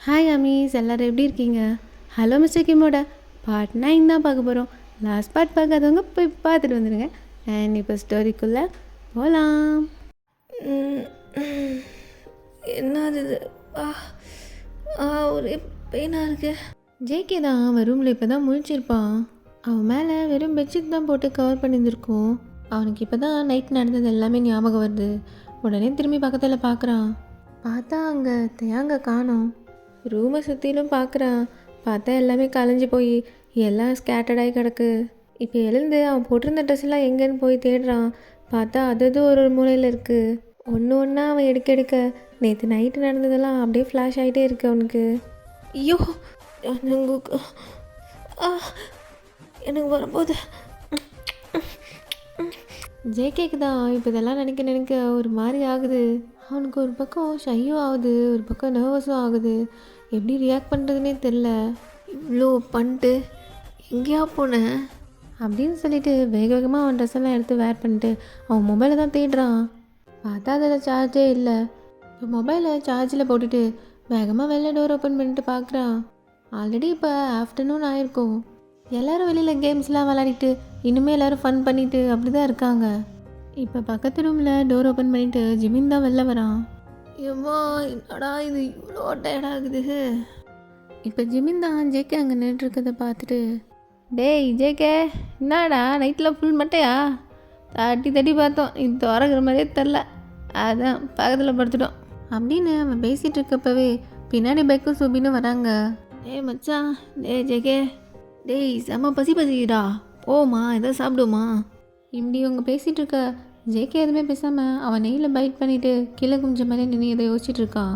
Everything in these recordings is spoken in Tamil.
ஹாய் அமீஸ், எல்லோரும் எப்படி இருக்கீங்க? ஹலோ மிஸ்டர் கிம்மோட பார்ட் 9 தான் பார்க்க போகிறோம். லாஸ்ட் பார்ட் பார்க்காதவங்க போய் பார்த்துட்டு வந்துடுங்க. அண்ட் இப்போ ஸ்டோரிக்குள்ளே போகலாம். என்னது இது? ஒரே பெயினாக இருக்கு. ஜேகே தான் அவன் ரூமில் இப்போ தான் முழிச்சிருப்பான். அவன் மேலே வெறும் பெட்ஷீட் தான் போட்டு கவர் பண்ணியிருந்திருக்கும். அவனுக்கு இப்போ தான் நைட் நடந்தது எல்லாமே ஞாபகம் வருது. உடனே திரும்பி பக்கத்தில் பார்க்குறான். பார்த்தா அங்கே தேங்க காணோம். ரூமை சுற்றிலும் பார்க்குறான். பார்த்தா எல்லாமே கலைஞ்சி போய் எல்லாம் ஸ்கேட்டர்டாகி கிடக்கு. இப்போ எழுந்து அவன் போட்டிருந்த ட்ரெஸ் எல்லாம் எங்கேன்னு போய் தேடுறான். பார்த்தா அது ஒரு மூலையில் இருக்குது. ஒன்று ஒன்றா அவன் எடுக்க நேற்று நைட்டு நடந்ததெல்லாம் அப்படியே ஃப்ளாஷ் ஆகிட்டே இருக்கு அவனுக்கு. ஐயோ, எனக்கு வரும்போது ஜேகேக்கு தான் இப்போ இதெல்லாம் நினைக்க ஒரு மாதிரி ஆகுது. அவனுக்கு ஒரு பக்கம் ஷையும் ஆகுது, ஒரு பக்கம் நர்வஸும் ஆகுது. எப்படி ரியாக்ட் பண்ணுறதுனே தெரில. இவ்வளோ பண்ணிட்டு எங்கேயா போனேன் அப்படின்னு சொல்லிட்டு வேகமாக அவன் ட்ரெஸ் எல்லாம் எடுத்து வேர் பண்ணிட்டு அவன் மொபைலை தான் தேடுறான். பார்த்தா அதில் சார்ஜே இல்லை. இப்போ மொபைலை சார்ஜில் போட்டுட்டு வேகமாக வெளில டோர் ஓப்பன் பண்ணிட்டு பார்க்குறான். ஆல்ரெடி இப்போ ஆஃப்டர்நூன் ஆயிருக்கும். எல்லோரும் வெளியில் கேம்ஸ்லாம் விளையாடிட்டு இன்னுமே எல்லோரும் ஃபன் பண்ணிவிட்டு அப்படி தான் இருக்காங்க. இப்போ பக்கத்து ரூமில் டோர் ஓப்பன் பண்ணிவிட்டு ஜிமின் தான் வெளில வரான். ஏம்மா, என்னடா இது இவ்வளோ டயர்டாகுது. இப்போ ஜிமின் தான் ஜேகே அங்கே நின்றுருக்கதை பார்த்துட்டு, டேய் ஜேகே, என்னடா நைட்டில் ஃபுல் மட்டையா? தட்டி பார்த்தோம், இது திறக்கிற மாதிரியே தெரில, அதான் பக்கத்தில் படுத்துட்டோம் அப்படின்னு அவன் பேசிகிட்டு இருக்கப்பவே பின்னாடி பைக்கும் சுபின்னு வராங்க. டேய் மச்சான், டேய் ஜெகே, டேய் செம்ம பசிடா, போமா எதாவது சாப்பிடுமா? இப்படி அவங்க பேசிகிட்டு இருக்க ஜேகே எதுவுமே பேசாமல் அவன் நெய்யில் பைட் பண்ணிவிட்டு கீழே குஞ்ச மாதிரி நின்று எதை யோசிச்சுட்டு இருக்கான்.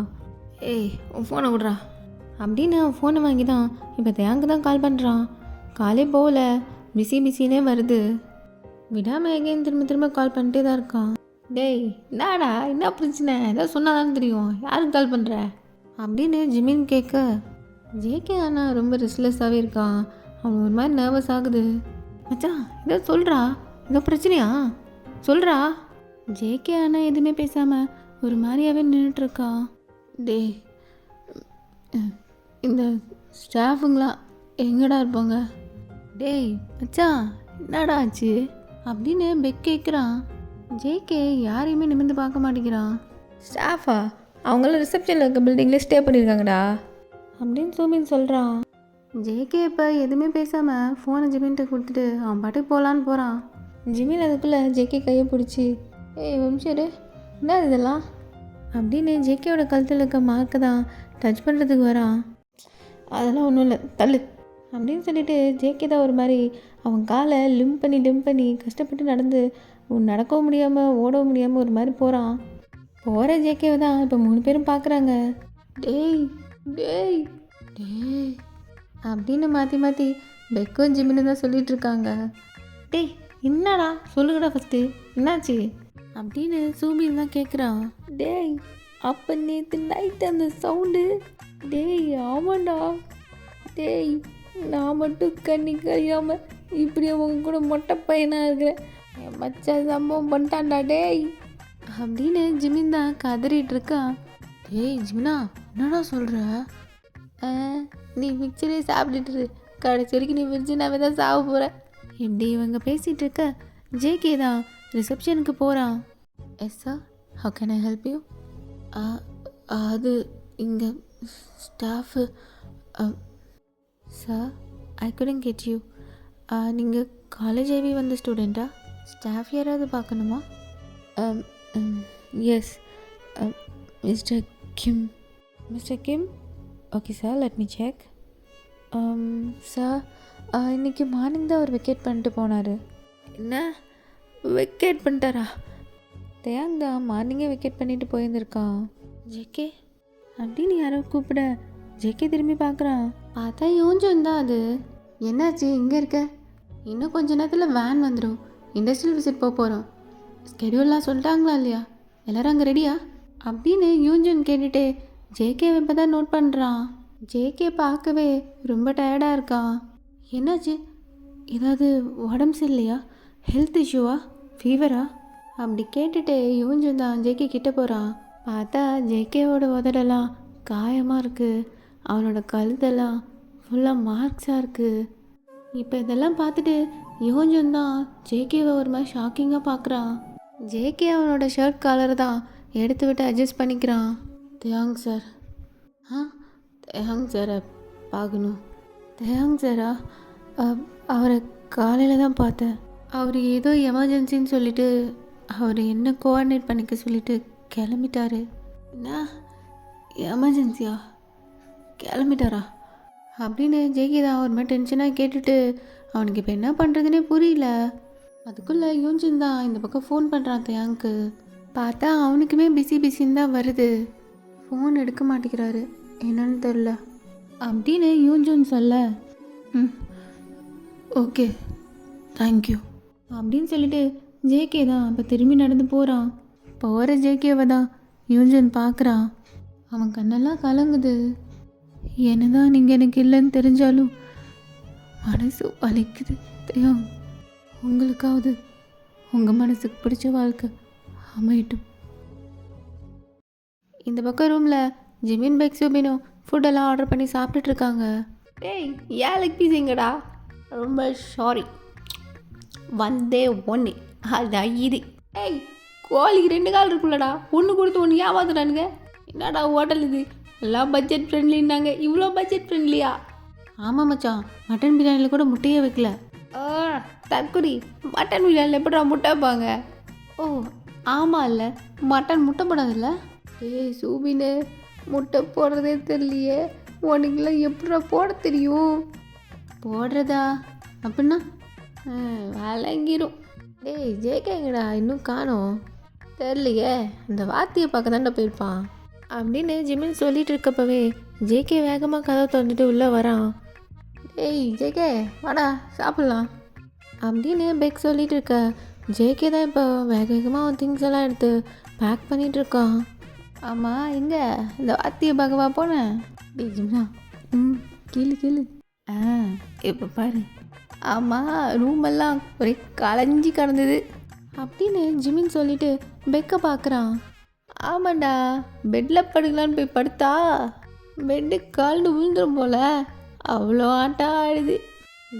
ஏய், உன் ஃபோனை விட்றா அப்படின்னு அவன் ஃபோனை வாங்கி தான் இப்போ தேங்கு தான் கால் பண்ணுறான். காலே போகல, பிஸினே வருது. விடாமல் எங்கேயும் திரும்ப கால் பண்ணிட்டே தான் இருக்கான். டேய் என்னடா, என்ன பிரச்சனை? ஏதாவது சொன்னாதானே தெரியும், யாருக்கு கால் பண்ணுற அப்படின்னு ஜிமின் கேட்க, ஜேகே ஆனால் ரொம்ப ரெஸ்ட்லெஸ்ஸாகவே இருக்கான். அவன் ஒரு மாதிரி நர்வஸ் ஆகுது. மச்சான் ஏதோ சொல்கிறா, ஏதோ பிரச்சனையா சொல்கிறா. ஜேகே ஆனால் எதுவுமே பேசாமல் ஒரு மாதிரியாகவே நின்றுட்டுருக்கான். டேய், இந்த ஸ்டாஃபுங்களாம் எங்கடா இருப்பாங்க? டேய் மச்சான், என்னடா ஆச்சு அப்படின்னு பெக் கேட்குறான். ஜேகே யாரையுமே நிமிர்ந்து பார்க்க மாட்டேங்கிறான். ஸ்டாஃபா? அவங்களாம் ரிசப்ஷனில் இருக்க பில்டிங்கில் ஸ்டே பண்ணியிருக்காங்கடா அப்படின்னு சூமின் சொல்கிறான். ஜேகே இப்போ எதுவுமே பேசாமல் ஃபோனை ஜிமின்கிட்ட கொடுத்துட்டு அவன் பாட்டுக்கு போகலான்னு போகிறான். ஜிமின் அதுக்குள்ளே ஜேகே கையை பிடிச்சி, ஏய் வம்சரு, என்ன இதெல்லாம் அப்படின்னு ஜேகேயோட கழுத்தில் இருக்க மார்க்கை தான் டச் பண்ணுறதுக்கு வரான். அதெல்லாம் ஒன்றும் இல்லை, தள்ளு அப்படின்னு சொல்லிட்டு ஜேகே தான் ஒரு மாதிரி அவன் காலை லிம் பண்ணி கஷ்டப்பட்டு நடக்கவும் முடியாமல் ஓடவும் முடியாமல் ஒரு மாதிரி போகிறான். போகிற ஜேகேவை தான் இப்போ 3 பேரும் பார்க்குறாங்க. டேய் டேய் டேய் அப்படின்னு மாற்றி பெக்கும் ஜிமின்னு தான் சொல்லிகிட்டு இருக்காங்க. டேய் என்னடா சொல்லுங்கடா ஃபஸ்ட்டு, என்னாச்சு அப்படின்னு சூபின் தான் கேட்குறான். டேய், அப்போ நேற்று நைட்டு அந்த சவுண்டு. டேய் ஆமாண்டா. டேய், நான் மட்டும் கண்ணி கழியாமல் இப்படி அவங்க கூட மொட்டை பையனாக இருக்கிறேன். என் மச்சான் சம்பவம் பண்ணிட்டான்டா டேய் அப்படின்னு ஜிமின் தான் கதறிட்டு இருக்கான். டேய் ஜிமினா, என்னடா சொல்கிற? நீ மிக்சரே சாப்பிட்டுட்டு கடைசி வரைக்கும் நீ விரிஜினாவே தான் சாக போகிற. இப்படி இவங்க பேசிகிட்டு இருக்க ஜேகே தான் ரிசப்ஷனுக்கு போகிறான். Yes sir, how can I help you? அது இங்கே staff. Sir, I couldn't get you. நீங்கள் காலேஜ் ஐவி வந்த ஸ்டூடெண்ட்டா? ஸ்டாஃப் யாராவது பார்க்கணுமா? Yes, mister Kim. Mister Kim? Okay sir, let me check. Sir, இன்றைக்கி மார்னிங் தான் அவர் வெக்கேட் பண்ணிட்டு போனார். என்ன வெக்கேட் பண்ணிட்டாரா? தேங் தான் மார்னிங்கே வெக்கேட் பண்ணிட்டு போயிருந்துருக்கான். ஜேகே அப்படின்னு யாரோ கூப்பிட ஜேகே திரும்பி பார்க்குறான். பார்த்தா யோஞ்சம் தான் அது. என்னாச்சு, இங்கே இருக்க? இன்னும் கொஞ்ச நேரத்தில் வேன் வந்துடும், இண்டஸ்ட்ரியல் விசிட் போக போகிறோம். ஸ்கெடியூல்லாம் சொல்லிட்டாங்களா இல்லையா? எல்லோரும் அங்கே ரெடியா அப்படின்னு யூஞ்சன் கேட்டுட்டு ஜேகே இப்போ தான் நோட் பண்ணுறான். ஜேகே பார்க்கவே ரொம்ப டயர்டாக இருக்கான். என்னாச்சு, ஏதாவது உடம்பு சரியில்லையா? ஹெல்த் இஷ்யூவா? ஃபீவரா? அப்படி கேட்டுட்டு யூஞ்சன் தான் ஜேகே கிட்டே போகிறான். பார்த்தா ஜேகேவோட உதடெல்லாம் காயமாக இருக்குது. அவனோட கழுத்தெல்லாம் ஃபுல்லாக மார்க்ஸாக இருக்குது. இப்போ இதெல்லாம் பார்த்துட்டு யோஜன் தான் ஜேகேவை ஒரு மாதிரி ஷாக்கிங்காக பார்க்குறான். ஜேகே அவனோட ஷர்ட் காலரை தான் எடுத்து விட்டு அட்ஜஸ்ட் பண்ணிக்கிறான். தேயாங் சார். தேயாங் சாரை பார்க்கணும். தேயாங் சாரா? அவரை காலையில் தான் பார்த்தேன். அவர் ஏதோ எமர்ஜென்சின்னு சொல்லிட்டு அவர் என்ன கோஆர்டினேட் பண்ணிக்க சொல்லிட்டு கிளம்பிட்டாரு. என்ன எமர்ஜென்சியா? கிளம்பிட்டாரா அப்படின்னு ஜேகே தான் ஒரு மாதிரி டென்ஷனாக கேட்டுட்டு அவனுக்கு இப்போ என்ன பண்ணுறதுனே புரியல. அதுக்குள்ளே யூன்ஜின் தான் இந்த பக்கம் ஃபோன் பண்ணுறான் தேயாங்க்கு. பார்த்தா அவனுக்குமே பிஸின்னு தான் வருது. ஃபோன் எடுக்க மாட்டேங்கிறாரு, என்னன்னு தெரில அப்படின்னு யூன்ஜின் சொல்ல, ஓகே தேங்க்யூ அப்படின்னு சொல்லிட்டு ஜேகே தான் அப்போ திரும்பி நடந்து போகிறான். போகிற ஜேகேவை தான் யூன்ஜின் பார்க்குறான். அவன் கண்ணெல்லாம் கலங்குது. என்னதான் நீங்கள் எனக்கு இல்லைன்னு தெரிஞ்சாலும் மனசு வலிக்குது. தேயாங், உங்களுக்காவது உங்கள் மனசுக்கு பிடிச்ச வாழ்க்கை அமையட்டும். இந்த பக்கம் ரூமில் ஜிமின் பைக் சூபினும் ஃபுட்டெல்லாம் ஆர்டர் பண்ணி சாப்பிட்டுட்ருக்காங்க. டேய், ஏன் லெக் பீஸ் எங்கடா? ரொம்ப சாரி, வந்தே ஒன்று அதான் இது. ஏய், கோழிக்கு 2 கால் இருக்குல்லடா, ஒன்று கொடுத்து ஒன்று ஏமாத்துறானுங்க. என்னடா ஹோட்டல் இது? எல்லாம் பட்ஜெட் ஃப்ரெண்ட்லின்னாங்க, இவ்வளோ பட்ஜெட் ஃப்ரெண்ட்லியா? ஆமாம் மச்சான், மட்டன் பிரியாணியில் கூட முட்டையே வைக்கல. தற்குறி, மட்டன் பிரியாணியில் எப்படா முட்டை வைப்பாங்க? ஓ ஆமாம், இல்லை மட்டன் முட்டை போடாதில்ல. ஏய் சூபினு, முட்டை போடுறதே தெரியலையே, உனக்குலாம் எப்படா போட தெரியும்? போடுறதா அப்படின்னா விளங்கிரும். டேய் ஜேகேங்கடா இன்னும் காணோம். தெரியலையே, அந்த வாத்தியை பார்க்க தாண்டா போயிருப்பான் அப்படின்னு ஜிமின் சொல்லிட்டு இருக்கப்பவே ஜேகே வேகமாக கதவை திறந்துட்டு உள்ளே வரான். ஏய் ஜேகே வாடா சாப்பிட்லாம் அப்படின்னு பெக் சொல்லிட்டு இருக்க ஜேகே தான் இப்போ வேக வேகமாக அவன் திங்ஸ் எல்லாம் எடுத்து பேக் பண்ணிகிட்ருக்கான். ஆமாம், எங்கே இந்த வாத்தியை பார்க்கவா போனேன்? டேய் ஜிம்னா, கேளு இப்போ பாரு. ஆமாம், ரூமெல்லாம் ஒரே களைஞ்சி கிடந்தது அப்படின்னு ஜிமின் சொல்லிட்டு பெக்கை பார்க்குறான். ஆமாண்டா, பெட்டில் படுக்கலான்னு போய் படுத்தா பெட்டு கால்டு விழுந்துடும் போல, அவ்வளோ ஆட்டம் ஆடுது.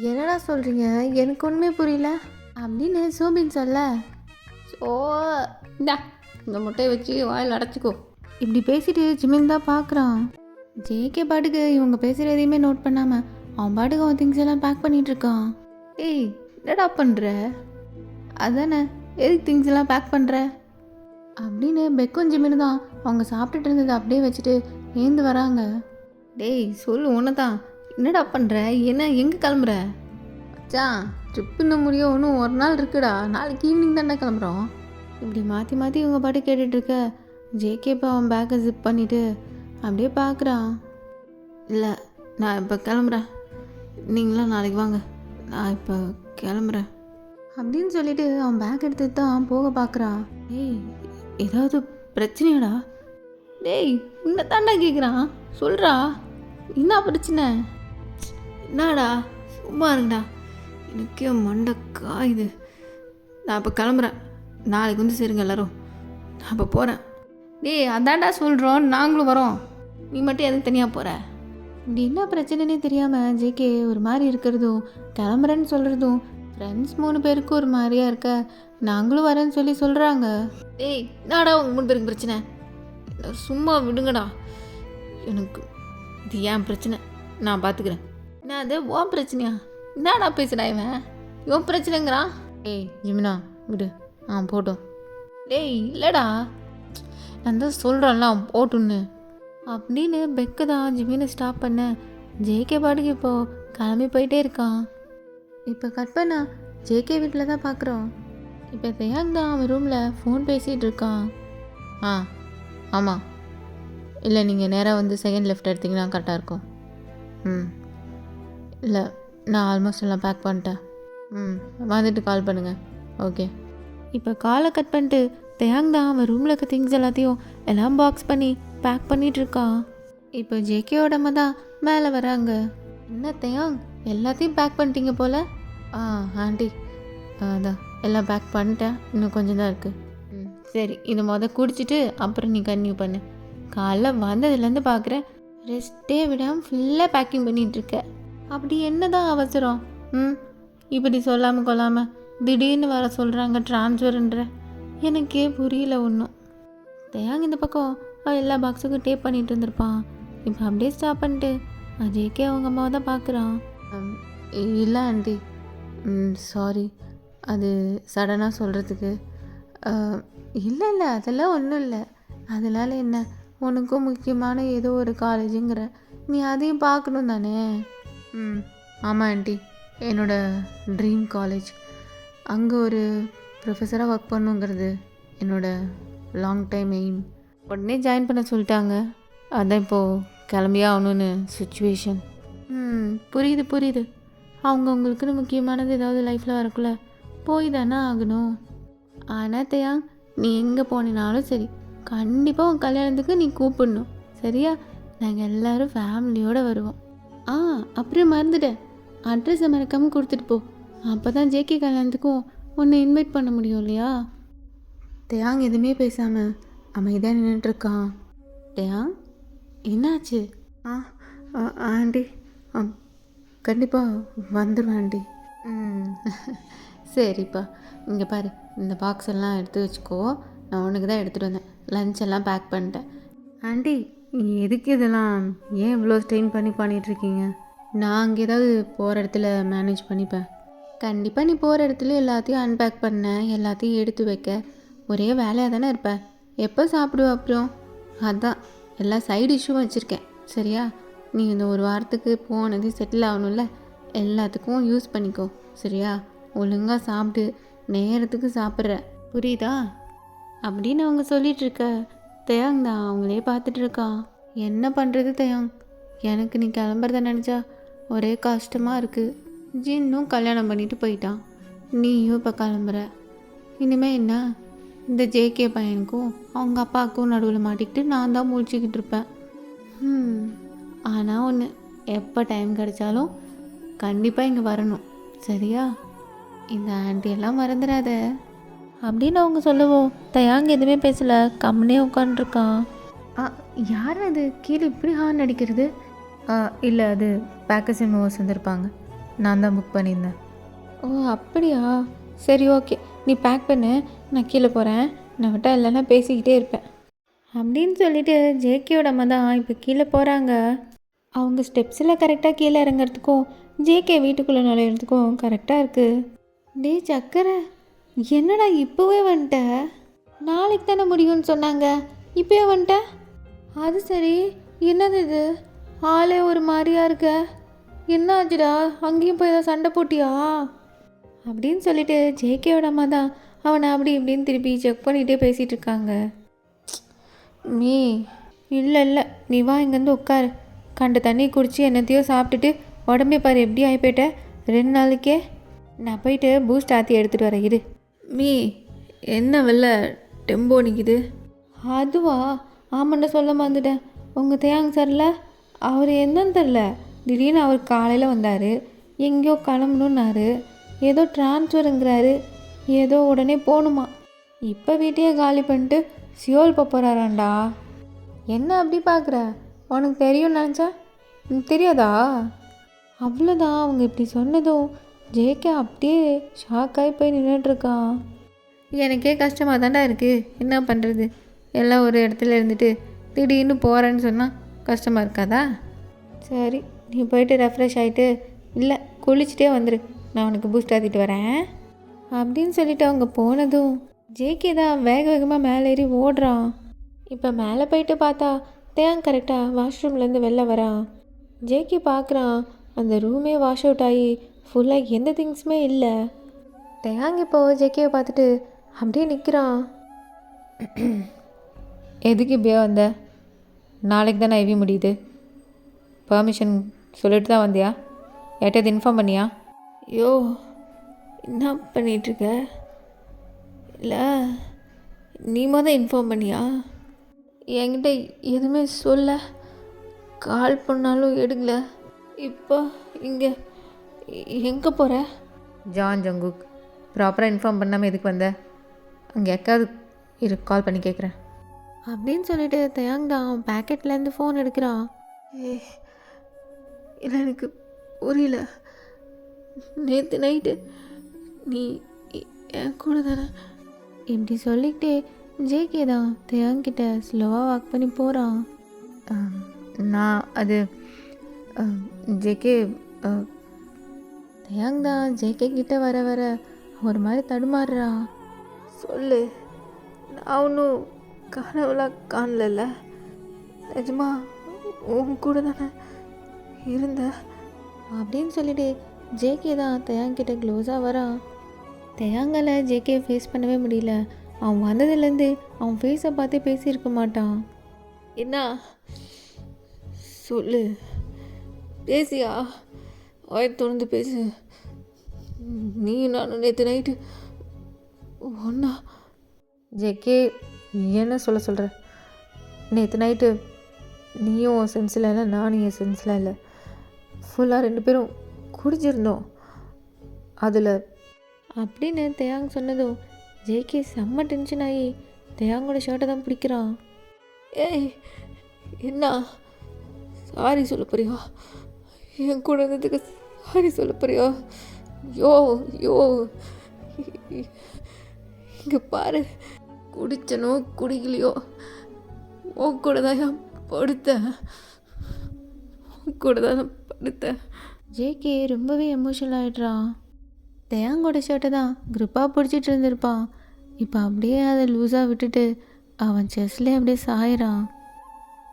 என்னடா சொல்கிறீங்க, எனக்கு ஒன்றுமே புரியல அப்படின்னு சோபின் சொல்ல, இந்தா இந்த முட்டையை வச்சு வாயில் அடைச்சிக்கோ. இப்படி பேசிட்டு ஜிமின் தான் பார்க்குறான். ஜேகே பாட்டுக்கு இவங்க பேசுகிற எதையுமே நோட் பண்ணாமல் அவன் பாட்டுக்கு அவன் திங்ஸ் எல்லாம் பேக் பண்ணிகிட்ருக்கான். ஏய் என்னடா பண்ணுற? அதானே, எதுக்கு திங்ஸ் எல்லாம் பேக் பண்ணுற அப்படின்னு பெக்கும் ஜிமின் தான் அவங்க சாப்பிட்டுட்டு இருந்ததை அப்படியே வச்சுட்டு ஏந்து வராங்க. டேய் சொல்லு, ஒன்று தான், என்னடா பண்ணுற? என்ன எங்கே கிளம்புற? மச்சான், ட்ரிப் இன்னும் முடியும், இன்னும் ஒரு நாள் இருக்குடா, நாளைக்கு ஈவினிங் தானே கிளம்புறோம். இப்படி மாற்றி மாற்றி இவங்க பாட்டு கேட்டுட்ருக்க ஜேகே இப்போ அவன் பேக்கை ஜிப் பண்ணிவிட்டு அப்படியே பார்க்குறான். இல்லை நான் இப்போ கிளம்புறேன், நீங்களாம் நாளைக்கு வாங்க, நான் இப்போ கிளம்புறேன் அப்படின்னு சொல்லிட்டு அவன் பேக் எடுத்துட்டு தான் போக பார்க்குறான். ஏய் ஏதாவது பிரச்சனையாடா? டேய் உன்னை தாண்டா கேட்குறான், சொல்கிறா என்ன பிரச்சனை? என்னடா சும்மா இருங்கடா, எனக்கே மண்டை காயுது. நான் இப்போ கிளம்புறேன், நாளைக்கு வந்து சேருங்க எல்லோரும், நான் இப்போ போகிறேன். டேய் அதான்டா சொல்கிறோம், நாங்களும் வரோம், நீ மட்டும் எதுக்கு தனியாக போகிற? இப்படி என்ன பிரச்சனைனே தெரியாமல் ஜேகே ஒரு மாதிரி இருக்கிறதும் கிளம்புறேன்னு சொல்கிறதும் ஃப்ரெண்ட்ஸ் 3 பேருக்கும் ஒரு மாதிரியா இருக்க நாங்களும் வரேன்னு சொல்லி சொல்கிறாங்க. டேய் என்னடா உங்கள் 3 பேருக்கு பிரச்சனை? சும்மா விடுங்கடா, எனக்கு இது ஏன் பிரச்சனை, நான் பார்த்துக்கிறேன். என்ன அது உன் பிரச்சனையா? என்னடா பேசுடா இவன், இவன் பிரச்சனைங்கிறான். ஏய் ஜிமினா விடு, போட்டோம். டேய் இல்லைடா, நான் தான் சொல்கிறேன்ல போட்டுன்னு அப்படின்னு பெக்கு தான் ஜிமினை ஸ்டாப் பண்ண ஜேகே பாட்டுக்கு இப்போது கிளம்பி போயிட்டே இருக்கான். இப்போ கட் பண்ணா ஜேகே வீட்டில் தான் பார்க்குறோம். இப்போ தேயாங் தான் அவன் ரூமில் ஃபோன் பேசிகிட்டு இருக்கான். ஆமாம், இல்லை நீங்கள் நேராக வந்து செகண்ட் லெஃப்ட் எடுத்திங்கன்னா கரெக்டாக இருக்கும். இல்லை நான் ஆல்மோஸ்ட் எல்லாம் பேக் பண்ணிட்டேன். வந்துட்டு கால் பண்ணுங்கள். ஓகே. இப்போ காலை கட் பண்ணிட்டு தேயாங் தான் அவன் ரூமில் இருக்க திங்ஸ் எல்லாத்தையும் எல்லாம் பாக்ஸ் பண்ணி பேக் பண்ணிகிட்ருக்கான். இப்போ ஜேகேயோட அம்மா தான் மேலே வராங்க. என்ன தேயாங் எல்லாத்தையும் பேக் பண்ணிட்டீங்க போல்? ஆண்டி அதான் எல்லாம் பேக் பண்ணிட்டேன், இன்னும் கொஞ்சம் தான் இருக்குது. சரி, இதை குடிச்சிட்டு அப்புறம் நீ கன்டினியூ பண்ணு. காலைல வந்ததுலேருந்து பார்க்குறேன் ரெஸ்ட்டே விடாமல் ஃபுல்லாக பேக்கிங் பண்ணிகிட்ருக்க. அப்படி என்ன தான் அவசரம்? இப்படி சொல்லாமல் கொள்ளாமல் திடீர்னு வர சொல்கிறாங்க ட்ரான்ஸ்ஃபர்ன்ற. எனக்கே புரியல ஒன்றும். தயாங்க இந்த பக்கம் எல்லா பாக்ஸுக்கும் டேப் பண்ணிகிட்டு இருந்திருப்பான். இப்போ அப்படியே ஸ்டாப் பண்ணிட்டு அஜய்க்கே அவங்க அம்மாவை தான் பார்க்குறான். இல்லை ஆண்டி, சாரி, அது சடனாக சொல்கிறதுக்கு. இல்லை இல்லை, அதெல்லாம் ஒன்றும் இல்லை. அதனால் என்ன, உனக்கும் முக்கியமான ஏதோ ஒரு காலேஜுங்கிற, நீ அதையும் பார்க்கணும் தானே? ஆமாம் ஆண்டி, என்னோடய ட்ரீம் காலேஜ். அங்கே ஒரு ப்ரொஃபஸராக ஒர்க் பண்ணுங்கிறது என்னோடய லாங் டைம் எய்ம். உடனே ஜாயின் பண்ண சொல்லிட்டாங்க. அதான் இப்போது கிளம்பியே ஆகணுன்னு சுச்சுவேஷன். புரியுது புரியுது. அவங்களுக்குன்னு முக்கியமானது ஏதாவது லைஃப்பில் வரக்குள்ள போய் தானே ஆகணும். ஆனால் தயா, நீ எங்கே போனினாலும் சரி, கண்டிப்பாக உன் கல்யாணத்துக்கு நீ கூப்பிடணும், சரியா? நாங்கள் எல்லோரும் ஃபேமிலியோடு வருவோம். அப்புறம் மறந்துட்டேன், அட்ரஸை மறக்காமல் கொடுத்துட்டு போ. அப்போ தான் ஜேகே கல்யாணத்துக்கும் உன்னை இன்வைட் பண்ண முடியும் இல்லையா? தயாங் எதுவுமே பேசாமல் அமைதியாக நின்றுட்டுருக்கான். தயாங், என்னாச்சு? ஆண்டி, கண்டிப்பாக வந்துடுவேன் ஆண்டி. சரிப்பா, இங்கே பாரு, இந்த பாக்ஸ் எல்லாம் எடுத்து வச்சுக்கோ. நான் உனக்கு தான் எடுத்துகிட்டு வந்தேன். லஞ்ச் எல்லாம் பேக் பண்ணிட்டேன். ஆண்டி, எதுக்கு இதெல்லாம், ஏன் இவ்வளோ ஸ்ட்ரெயின் பண்ணிகிட்ருக்கீங்க? நான் அங்கே ஏதாவது போகிற இடத்துல மேனேஜ் பண்ணிப்பேன். கண்டிப்பாக நீ போகிற இடத்துல எல்லாத்தையும் அன்பேக் பண்ண, எல்லாத்தையும் எடுத்து வைக்க ஒரே வேலையாக தானே இருப்பேன். எப்போ சாப்பிடுவேன் அப்புறம்? அதான் எல்லா சைடு டிஷ்ஷும் வச்சுருக்கேன், சரியா? நீ இந்த ஒரு வாரத்துக்கு போனது செட்டில் ஆகணும்ல, எல்லாத்துக்கும் யூஸ் பண்ணிக்கோ, சரியா? ஒழுங்காக சாப்பிட்டு நேரத்துக்கு சாப்பிட்ற, புரியுதா? அப்படின்னு அவங்க சொல்லிகிட்ருக்க தயாங் தான் அவங்களே பார்த்துட்ருக்கான். என்ன பண்ணுறது தயாங், எனக்கு நீ கிளம்புறத நினச்சா ஒரே கஷ்டமாக இருக்குது. ஜின்னும் கல்யாணம் பண்ணிட்டு போயிட்டான், நீயும் இப்போ கிளம்புற. இனிமேல் என்ன, இந்த ஜேகே பையனுக்கும் அவங்க அப்பாவுக்கும் நடுவில் மாட்டிக்கிட்டு நான் தான் முழிச்சிக்கிட்டு இருப்பேன். ஆனால் ஒன்று, எப்போ டைம் கிடைச்சாலும் கண்டிப்பாக இங்கே வரணும், சரியா? இந்த ஆண்டியெல்லாம் மறந்துடாத அப்படின்னு அவங்க சொல்லவும் தயாங்க எதுவுமே பேசலை, கம்முனே உட்காந்துருக்கான். யார் அது கீழே இப்படி ஹார்ன் அடிக்கிறது? இல்லை, அது பேக்கர்ஸ் அண்ட் மூவர்ஸ் வந்திருப்பாங்க, நான் தான் புக் பண்ணியிருந்தேன். ஓ அப்படியா, சரி ஓகே, நீ பேக் பண்ணு, நான் கீழே போகிறேன். நான் விட்டால் இல்லைன்னா பேசிக்கிட்டே இருப்பேன் அப்படின்னு சொல்லிட்டு ஜேகேயோட அம்மா தான் இப்போ கீழே போகிறாங்க. அவங்க ஸ்டெப்ஸில் கரெக்டாக கீழே இறங்குறதுக்கும் ஜேகே வீட்டுக்குள்ளே நுழையிறதுக்கும் கரெக்டாக இருக்குது. டே சக்கரை, என்னடா இப்போவே வந்துட்ட? நாளைக்கு தானே முடியும்னு சொன்னாங்க, இப்போவே வந்துட்ட? அது சரி, என்னது இது, ஆளே ஒரு மாதிரியா இருக்க, என்ன ஆச்சுடா? அங்கேயும் போய் ஏதாவது சண்டை போட்டியா அப்படின்னு சொல்லிட்டு ஜேகேயோட அம்மா தான் அவனை அப்படி இப்படின்னு திருப்பி செக் பண்ணிகிட்டே பேசிகிட்டு இருக்காங்க. மீ, இல்லை இல்லை, நீ வா இங்கேருந்து உட்காரு. கண்ட தண்ணி குடிச்சு என்னத்தையோ சாப்பிட்டுட்டு உடம்பே பாரு எப்படி ஆகி போயிட்ட 2 நாளைக்கே. நான் போயிட்டு பூஸ்ட் ஆற்றி எடுத்துகிட்டு வரேன் இரு. மீ, என்ன வெளில டெம்போ நிற்கிது? அதுவா, ஆமாண்டா சொல்ல மறந்துட்டேன். உங்கள் தேயாங்க சார்ல, அவர் என்னன்னு தெரில, திடீர்னு அவர் காலையில் வந்தார், எங்கேயோ கிளம்பணுன்னாரு, ஏதோ ட்ரான்ஸ்ஃபருங்கிறாரு, ஏதோ உடனே போகணுமா. இப்போ வீட்டையே காலி பண்ணிட்டு சியோல் போகிறாராண்டா. என்ன அப்படி பார்க்குற, உனக்கு தெரியும்னு நினச்சா தெரியாதா? அவ்வளோதான். அவங்க இப்படி சொன்னதும் ஜேகே அப்படியே ஷாக்காகி போய் நின்றுட்டுருக்கான். எனக்கே கஷ்டமாக தாண்டா இருக்குது, என்ன பண்ணுறது? எல்லாம் ஒரு இடத்துல இருந்துட்டு திடீர்னு போகிறேன்னு சொன்னால் கஷ்டமாக இருக்காதா? சரி, நீ போயிட்டு ரெஃப்ரெஷ் ஆகிட்டு, இல்லை குளிச்சுட்டே வந்துடு, நான் உனக்கு பூஸ்ட் ஆற்றிட்டு வரேன் அப்படின்னு சொல்லிவிட்டு அவங்க போனதும் ஜேகே தான் வேக வேகமாக மேலே ஏறி ஓடுறான். இப்போ மேலே போயிட்டு பார்த்தா தேங் கரெக்டாக வாஷ்ரூம்லேருந்து வெளில வரான். ஜேகே பார்க்குறான், அந்த ரூமே வாஷ் அவுட் ஆகி ஃபுல்லாக எந்த திங்ஸுமே இல்லை. தேங் இப்போது ஜேகேவை பார்த்துட்டு அப்படியே நிற்கிறான். எதுக்கு இப்படியே வந்த? நாளைக்கு தானே ஐவி முடியுது, பர்மிஷன் சொல்லிட்டு தான் வந்தியா? யார்கிட்ட இன்ஃபார்ம் பண்ணியா? ஐயோ, என்ன பண்ணிகிட்ருக்க? இல்லை, நீ தான் இன்ஃபார்ம் பண்ணியா? என்கிட்ட எதுவுமே சொல்ல, கால் பண்ணாலும் எடுக்கல. இப்போ இங்கே எங்கே போகிற? ஜான் ஜங்குக், ப்ராப்பராக இன்ஃபார்ம் பண்ணாமல் எதுக்கு வந்த? அங்கே எக்காவது கால் பண்ணி கேட்குறேன் அப்படின்னு சொல்லிட்டு தயாங் தான் பேக்கெட்லேருந்து ஃபோன் எடுக்கிறான். ஏய், இல்லை எனக்கு புரியல. நேற்று நைட்டு நீ என் கூட தானே? இப்படி சொல்லிக்கிட்டே ஜேகே தான் தேயாங்கிட்ட ஸ்லோவாக வாக் பண்ணி போகிறான். நான் அது ஜேகே தேயாங் தான் ஜேகே கிட்ட வர வர ஒரு மாதிரி தடுமாறுறா. சொல்லு, நான் ஒன்றும் கனவுலாம் காணல. நிஜமா உன் கூட தானே இருந்தேன் அப்படின்னு சொல்லிட்டு ஜேகே தான் தேயாங்கிட்ட க்ளோஸாக வரான். தேயாங்கால ஜேகே ஃபேஸ் பண்ணவே முடியல. அவன் வந்ததுலேருந்து அவன் ஃபேஸை பார்த்தே பேசியிருக்க மாட்டான். என்ன சொல்லு, பேசியா? தொடர்ந்து பேசு. நீயும் நானும் நேற்று நைட்டு ஒன்றா? ஜேகே என்ன சொல்கிற? நேற்று நைட்டு நீயும் உன் சென்ஸில் இல்லை, நானும் என் சென்ஸில் இல்லை. ஃபுல்லாக 2 பேரும் குடிச்சிருந்தோம் அதில் அப்படின்னு தேயாங் சொன்னதும் ஜேகே செம்ம டென்ஷன் ஆகி தேயாங்கோட ஷர்ட்டை தான் பிடிக்கிறான். ஏய், என்ன சாரி சொல்ல போறியா? என் கூட இருந்ததுக்கு சாரி சொல்ல போறியா? யோ யோ இங்கே பாரு, குடிச்சனோ குடிக்கலையோ உன் கூட தான் படுத்தேன். உன் கூட தான் படுத்தேன். ஜேகே ரொம்பவே எமோஷனல் ஆகிடுறான். தேயாங்கோட ஷர்ட்டை தான் grip-ஆ பிடிச்சிட்டு இருந்திருப்பான். இப்போ அப்படியே அதை லூஸாக விட்டுட்டு அவன் செஸ்ட்லேயே அப்படியே சாயிறான்.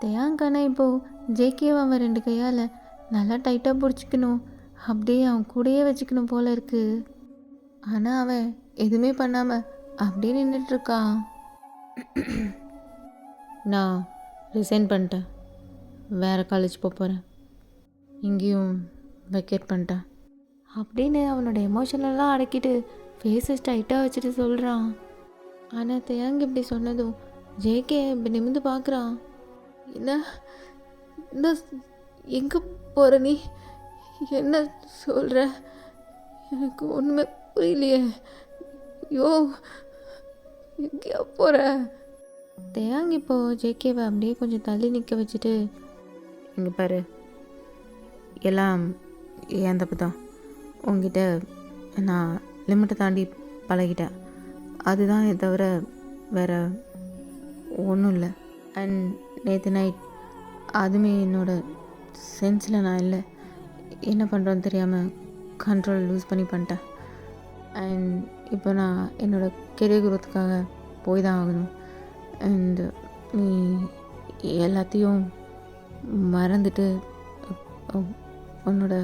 தேயாங்கான இப்போது ஜேகேவை அவன் 2 கையால் நல்லா டைட்டாக பிடிச்சிக்கணும், அப்படியே அவன் கூடயே வச்சுக்கணும் போல இருக்கு. ஆனால் அவன் எதுவுமே பண்ணாமல் அப்படியே நின்றுட்டுருக்கான். நான் ரிசைன் பண்ணிட்டேன், வேறு காலேஜ் போகிறேன், இங்கேயும் வெக்கேட் பண்ணிட்டேன் அப்படின்னு அவனோட எமோஷனெல்லாம் அடக்கிட்டு ஃபேஸை டைட்டாக வச்சுட்டு சொல்கிறான். ஆனால் தேயாங் இப்படி சொன்னதும் ஜேகே இப்படி நிமிந்து பார்க்குறான். என்ன எங்கே போகிற நீ? என்ன சொல்கிற? எனக்கு ஒன்றுமே புரியலையே. யோ, எங்கேயா போகிற? தேயாங் இப்போது ஜேகேவை அப்படியே கொஞ்சம் தள்ளி நிற்க வச்சுட்டு, இங்கே பாரு, எல்லாம் ஏன் தப்பு தான். உங்ககிட்ட நான் லிமிட்டை தாண்டி பழகிட்டேன், அதுதான் தவிர வேறு ஒன்றும் இல்லை. அண்ட் நேற்று நைட் அதுவுமே என்னோட சென்ஸில் நான் இல்லை, என்ன பண்ணுறோன்னு தெரியாமல் கண்ட்ரோல் லூஸ் பண்ணிட்டேன். அண்ட் இப்போ நான் என்னோடய கெரியர் குரோத்துக்காக போய் தான் ஆகணும். அண்டு நீ எல்லாத்தையும் மறந்துட்டு உன்னோட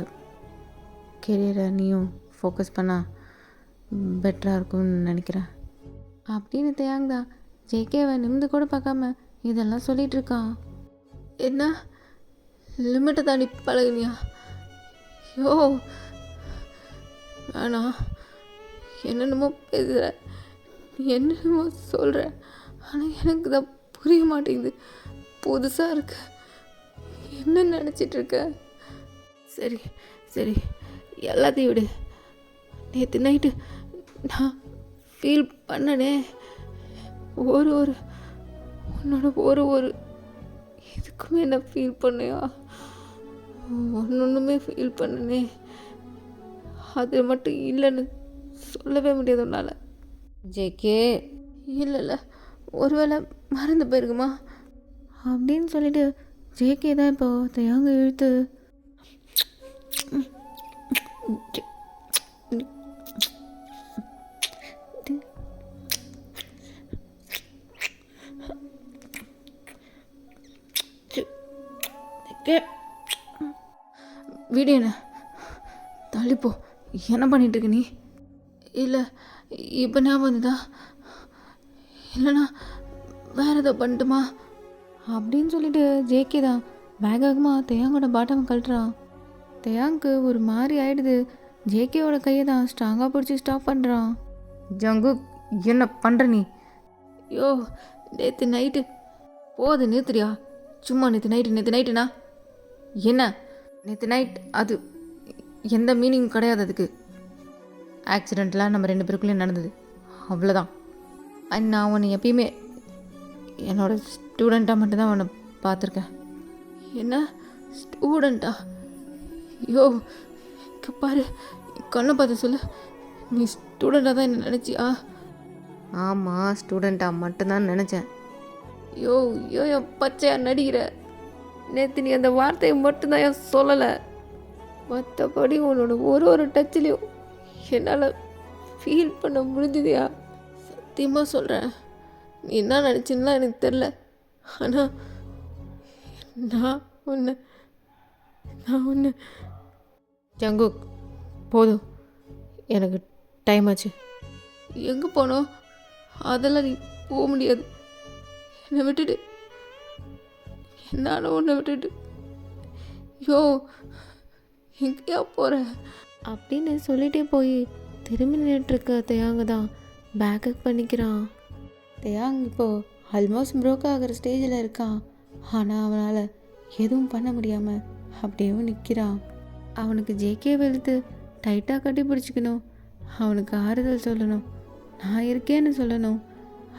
கெரியரை நீயும் ஃபோக்கஸ் பண்ணால் பெட்டராக இருக்கும்னு நினைக்கிறேன் அப்படின்னு தேயாங் தான் ஜேகேவை நிமிந்து கூட பார்க்காம இதெல்லாம் சொல்லிகிட்டு இருக்கான். என்ன லிமிட்டை தாண்டி பழகுனியா? யோ வேணாம், என்னென்னமோ பேசுகிற, நீ என்னென்னமோ சொல்கிற, ஆனால் எனக்கு தான் புரிய மாட்டேங்குது, புதுசாக இருக்கு. என்ன நினச்சிட்ருக்க? சரி சரி, எல்லாத்தையும் விடு. நேற்று நைட்டு நான் ஃபீல் பண்ணனே, உன்னோட ஒரு இதுக்குமே நான் ஃபீல் பண்ணையா? ஒன்றுமே ஃபீல் பண்ணனே, அது மட்டும் இல்லைன்னு சொல்லவே முடியாது உன்னால். ஜேகே இல்லை ஒருவேளை மறந்து போயிருக்குமா அப்படின்னு சொல்லிட்டு ஜேகே தான் இப்போ தேயாங்க இழுத்து வீடியோண்ண தள்ளிப்போ. என்ன பண்ணிட்டுருக்க நீ? இல்லை இப்போ ஞாபகம் வந்துதா? இல்லைண்ணா வேறு ஏதோ பண்ணட்டுமா அப்படின்னு சொல்லிட்டு ஜேகே தான் வேகமாக தேயாங்கோட பாட்டம் கழட்டுறான். தேயாங்க்கு ஒரு மாதிரி ஆயிடுது. ஜேகேவோட கையை தான் ஸ்ட்ராங்காக பிடிச்சி ஸ்டாப் பண்ணுறான். ஜங்குக், என்ன பண்ணுற நீ? யோ, நேற்று நைட்டு போது நிறுத்துறியா? சும்மா நேற்று நைட்டுண்ணா என்ன? நேற்று நைட் அது எந்த மீனிங் கிடையாது. அதுக்கு ஆக்சிடெண்ட்லாம் நம்ம 2 பேருக்குள்ளேயும் நடந்தது, அவ்வளோதான். அண்ட் நான் உன்னை எப்பயுமே என்னோடய ஸ்டூடெண்ட்டாக மட்டும்தான் உன்னை பார்த்துருக்கேன். என்ன ஸ்டூடெண்ட்டா? ஐயோ, இங்கே பாரு, கண்ணை பார்த்து சொல்லு. நீ ஸ்டூடெண்ட்டாக தான் என்ன நினச்சியா? ஆமாம், ஸ்டூடெண்ட்டாக மட்டும்தான் நினச்சேன். ஐயோ ஐயோ, என் பச்சையா நடிக்கிற. நேற்று நீ அந்த வார்த்தையை மட்டும்தான் என் சொல்லலை. மற்றபடி உன்னோட ஒரு டச்சிலையும் என்னால் ஃபீல் பண்ண முடிஞ்சுதியா? சத்தியமாக சொல்கிறேன், நீ என்ன நினச்சின்னா எனக்கு தெரில. ஆனால் நான் ஒன்று ஜங்குக், போதும், எனக்கு டைம் ஆச்சு. எங்கே போனோம்? அதெல்லாம் நீ போக முடியாது. என்னை விட்டுட்டு, என்னால் உன்னை விட்டுட்டு. ஐயோ, எங்கேயா போகிற அப்படின்னு சொல்லிட்டே போய் திரும்பி நின்றுட்டுருக்க தேயாங்க தான் பேக்கப் பண்ணிக்கிறான். தேயாங் இப்போது ஆல்மோஸ்ட் ப்ரோக் ஆகிற ஸ்டேஜில் இருக்கான். ஆனால் அவனால் எதுவும் பண்ண முடியாமல் அப்படியே நிற்கிறான். அவனுக்கு ஜேகே வெளுத்து டைட்டாக கட்டி பிடிச்சிக்கணும், அவனுக்கு ஆறுதல் சொல்லணும், நான் இருக்கேன்னு சொல்லணும்,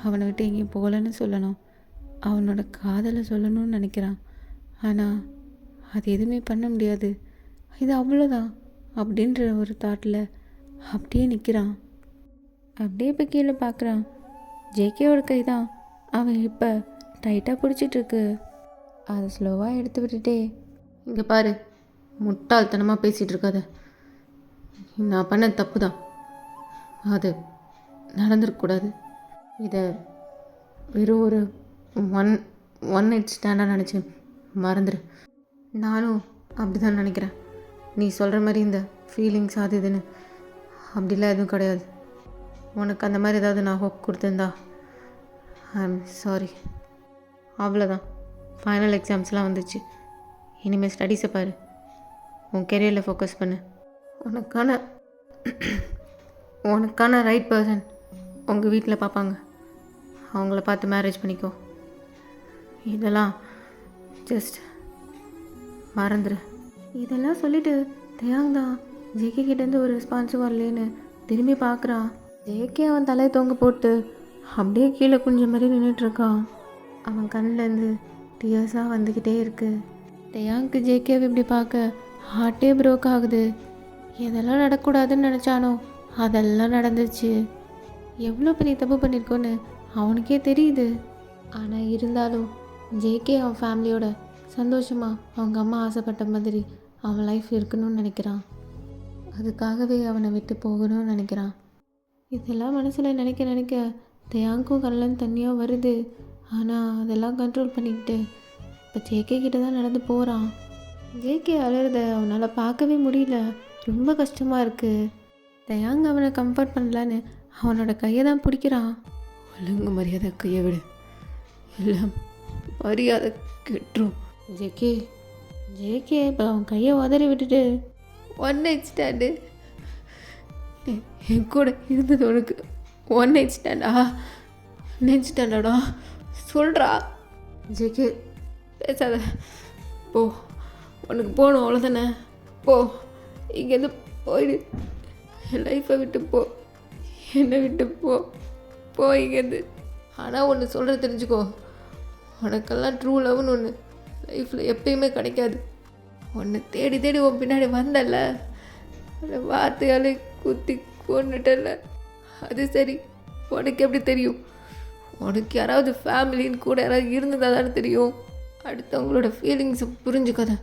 அவனை விட்டு எங்கேயும் போகலன்னு சொல்லணும், அவனோட காதலை சொல்லணும்னு நினைக்கிறான். ஆனால் அது எதுவுமே பண்ண முடியாது. இது அவ்வளோதான் அப்படின்ற ஒரு தாட்டில் அப்படியே நிற்கிறான். அப்படியே இப்போ கீழே பார்க்குறான். ஜேகேவோட கை தான் அவன் இப்போ டைட்டாக பிடிச்சிட்ருக்கு. அதை ஸ்லோவாக எடுத்து விட்டுட்டே, இங்கே பாரு, முட்டாள்தனமாக பேசிகிட்டு இருக்காத. நான் பண்ண தப்பு தான், அது நடந்துருக்கக்கூடாது. இதை வெறும் ஒரு ஒன் நைட் ஸ்டாண்டாக நினச்சி மறந்துடு. நானும் அப்படி தான் நினைக்கிறேன். நீ சொல்கிற மாதிரி இந்த ஃபீலிங்ஸ் அது இதுன்னு அப்படிலாம் எதுவும் கிடையாது. உனக்கு அந்த மாதிரி ஏதாவது நான் ஹோப் கொடுத்துருந்தா ஐ எம் சாரி. அவ்வளோதான், ஃபைனல் எக்ஸாம்ஸ்லாம் வந்துச்சு. இனிமேல் ஸ்டடீஸை பாரு, உன் கெரியரில் ஃபோக்கஸ் பண்ணு. உனக்கான ரைட் பர்சன் உங்கள் வீட்டில் பார்ப்பாங்க, அவங்கள பார்த்து மேரேஜ் பண்ணிக்கோ. இதெல்லாம் ஜஸ்ட் மறந்துடு. இதெல்லாம் சொல்லிவிட்டு தேயாங் தான் ஜேகே கிட்டேருந்து ஒரு ரெஸ்பான்ஸும் வரலேன்னு திரும்பி பார்க்குறான். ஜேகே அவன் தலையை தொங்க போட்டு அப்படியே கீழே குஞ்ச மாதிரி நின்றுட்டுருக்கான். அவன் கண்ணிலேருந்து டியர்ஸாக வந்துக்கிட்டே இருக்கு. தேயாங்க்கு ஜேகேவை இப்படி பார்க்க ஹார்ட்டே ப்ரோக் ஆகுது. எதெல்லாம் நடக்கூடாதுன்னு நினச்சானோ அதெல்லாம் நடந்துச்சு. எவ்வளோ பெரிய தப்பு பண்ணியிருக்கோன்னு அவனுக்கே தெரியுது. ஆனால் இருந்தாலும் ஜேகே அவன் ஃபேமிலியோட சந்தோஷமாக அவங்க அம்மா ஆசைப்பட்ட மாதிரி அவன் லைஃப் இருக்கணும்னு நினைக்கிறான். அதுக்காகவே அவனை விட்டு போகணும்னு நினைக்கிறான். இதெல்லாம் மனசில் நினைக்க தேயாங்க்கும் கண்ணில் தண்ணியாக வருது. ஆனால் அதெல்லாம் கண்ட்ரோல் பண்ணிக்கிட்டு இப்போ ஜேகே கிட்ட தான் நடந்து போகிறான். ஜேகே அழுறத அவனால் பார்க்கவே முடியல. ரொம்ப கஷ்டமாக இருக்குது. தேயாங் அவனை கம்ஃபர்ட் பண்ணலான்னு அவனோட கையை தான் பிடிக்கிறான். ஒழுங்கு மரியாதை கையை விடு, இல்லை மரியாதை கெட்டுரும். ஜேகே இப்போ அவன் கையை உதறி விட்டுட்டு, ஒன் நைட் ஸ்டாண்டு என் கூட இருந்தது உனக்கு ஒன் நைட் ஸ்டாண்டாடா சொல்கிறா. ஜேகே பேசாத, போ, உனக்கு போகணும் அவ்வளோதானே, போ, இங்கேருந்து போயிடு, என் லைஃப்பை விட்டு போ, என்னை விட்டு போ இங்கேருந்து. ஆனால் ஒன்று சொல்கிற தெரிஞ்சுக்கோ, உனக்கெல்லாம் ட்ரூ லவ்னு ஒன்று லைஃப்பில் எப்பயுமே கிடைக்காது. ஒன்று தேடி உன் பின்னாடி வந்தல, அந்த வார்த்தையால் குத்தி கொண்டுட்டல. அது சரி, உனக்கு எப்படி தெரியும்? உனக்கு யாராவது ஃபேமிலின்னு கூட யாராவது இருந்ததா தானே தெரியும். அடுத்தவங்களோட ஃபீலிங்ஸை புரிஞ்சுக்காத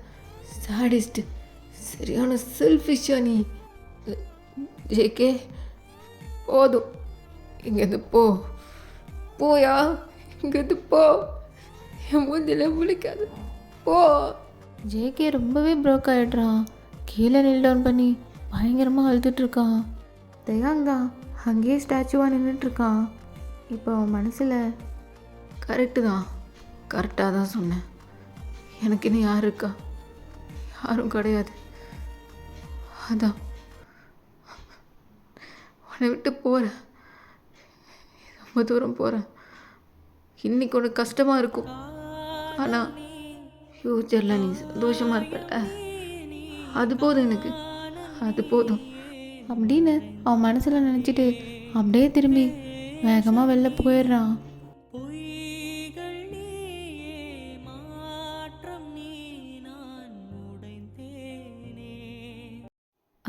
சாடிஸ்ட்டு, சரியான செல்ஃபிஷா நீ. ஜேகே, போதும், இங்கேருந்து போயா, இங்கேருந்து போ, என் மூஞ்சில முழிக்காது, போ. ஜேகே ரொம்பவே ப்ரோக் ஆகிடுறான். கீழே நில் டவுன் பண்ணி பயங்கரமாக அழுதுட்ருக்கான். தேயாங் தான் அங்கேயே ஸ்டாச்சுவாக நின்றுட்டுருக்கான். இப்போ அவன் மனசில், கரெக்டு தான், கரெக்டாக தான் சொன்னேன். எனக்கு இன்னும் யார் இருக்கா? யாரும் கிடையாது. அதான் உன்னை விட்டு போகிறேன், ரொம்ப தூரம் போகிறேன். இன்னைக்கு உனக்கு கஷ்டமாக இருக்கும், ஆனால் ஃப்யூச்சரில் நீ சந்தோஷமாக இருப்பல, அது போதும் எனக்கு, அது போதும் அப்படின்னு அவன் மனசில் நினச்சிட்டு அப்படியே திரும்பி வேகமாக வெளில போயிடுறான்.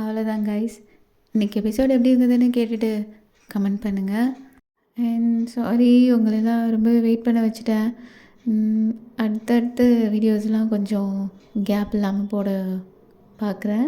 அவ்வளோதான் கைஸ். இன்றைக்கி எபிசோடு எப்படி இருந்ததுன்னு கேட்டுட்டு கமெண்ட் பண்ணுங்கள். அண்ட் சாரி உங்களெல்லாம் ரொம்ப வெயிட் பண்ண வச்சுட்டேன். அடுத்தடுத்து வீடியோஸ்லாம் கொஞ்சம் கேப் இல்லாமல் போட பார்க்குறேன்.